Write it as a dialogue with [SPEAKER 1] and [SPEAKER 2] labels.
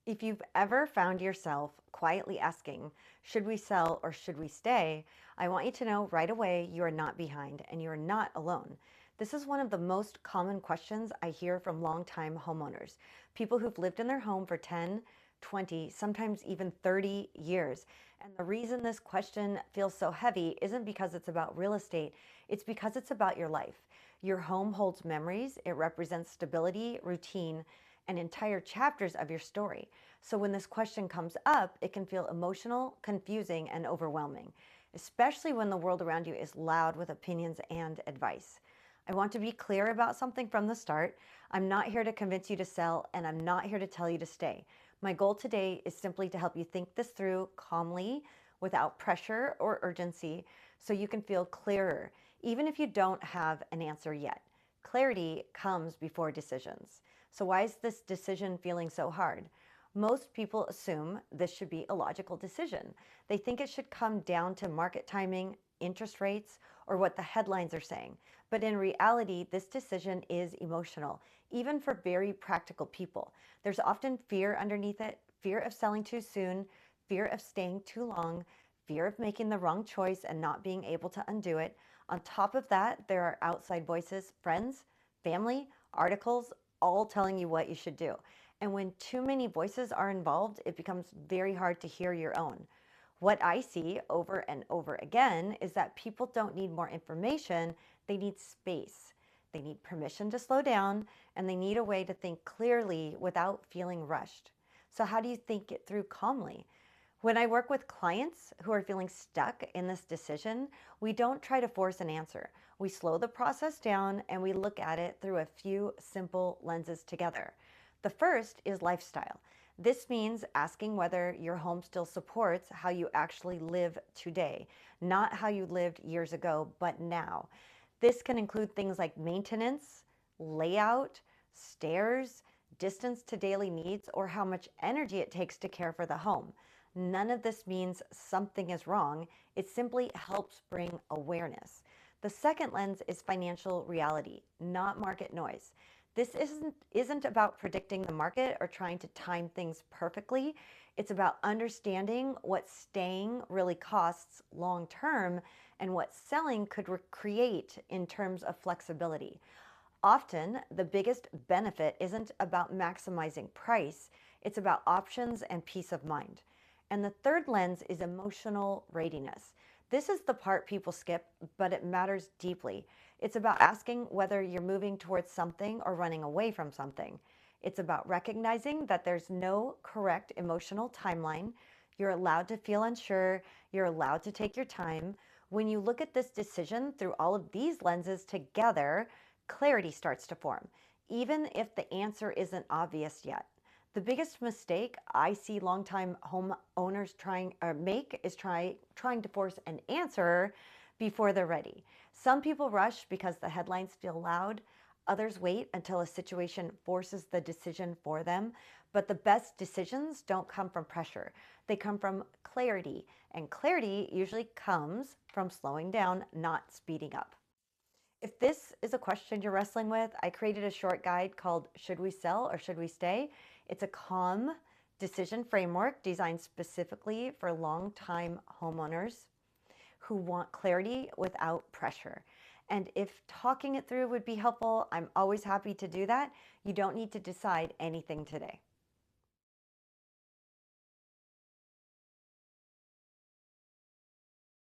[SPEAKER 1] If you've ever found yourself quietly asking, should we sell or should we stay? I want you to know right away you are not behind and you are not alone. This is one of the most common questions I hear from longtime homeowners, people who've lived in their home for 10, 20, sometimes even 30 years. And the reason this question feels so heavy isn't because it's about real estate, it's because it's about your life. Your home holds memories, it represents stability, routine, and entire chapters of your story. So when this question comes up, it can feel emotional, confusing, and overwhelming, especially when the world around you is loud with opinions and advice. I want to be clear about something from the start. I'm not here to convince you to sell, and I'm not here to tell you to stay. My goal today is simply to help you think this through calmly, without pressure or urgency, so you can feel clearer, even if you don't have an answer yet. Clarity comes before decisions. So why is this decision feeling so hard? Most people assume this should be a logical decision. They think it should come down to market timing, interest rates, or what the headlines are saying. But in reality, this decision is emotional, even for very practical people. There's often fear underneath it, fear of selling too soon, fear of staying too long, fear of making the wrong choice and not being able to undo it. On top of that, there are outside voices, friends, family, articles, all telling you what you should do. And when too many voices are involved, it becomes very hard to hear your own. What I see over and over again is that people don't need more information, they need space. They need permission to slow down, and they need a way to think clearly without feeling rushed. So, how do you think it through calmly? When I work with clients who are feeling stuck in this decision, we don't try to force an answer. We slow the process down and we look at it through a few simple lenses together. The first is lifestyle. This means asking whether your home still supports how you actually live today, not how you lived years ago, but now. This can include things like maintenance, layout, stairs, distance to daily needs, or how much energy it takes to care for the home. None of this means something is wrong. It simply helps bring awareness. The second lens is financial reality, not market noise. This isn't about predicting the market or trying to time things perfectly. It's about understanding what staying really costs long term and what selling could create in terms of flexibility. Often, the biggest benefit isn't about maximizing price, it's about options and peace of mind. And the third lens is emotional readiness. This is the part people skip, but it matters deeply. It's about asking whether you're moving towards something or running away from something. It's about recognizing that there's no correct emotional timeline. You're allowed to feel unsure. You're allowed to take your time. When you look at this decision through all of these lenses together, clarity starts to form, even if the answer isn't obvious yet. The biggest mistake I see longtime homeowners make is trying to force an answer before they're ready. Some people rush because the headlines feel loud. Others wait until a situation forces the decision for them. But the best decisions don't come from pressure. They come from clarity. And clarity usually comes from slowing down, not speeding up. If this is a question you're wrestling with, I created a short guide called Should We Sell or Should We Stay? It's a calm decision framework designed specifically for long-time homeowners who want clarity without pressure. And if talking it through would be helpful, I'm always happy to do that. You don't need to decide anything today.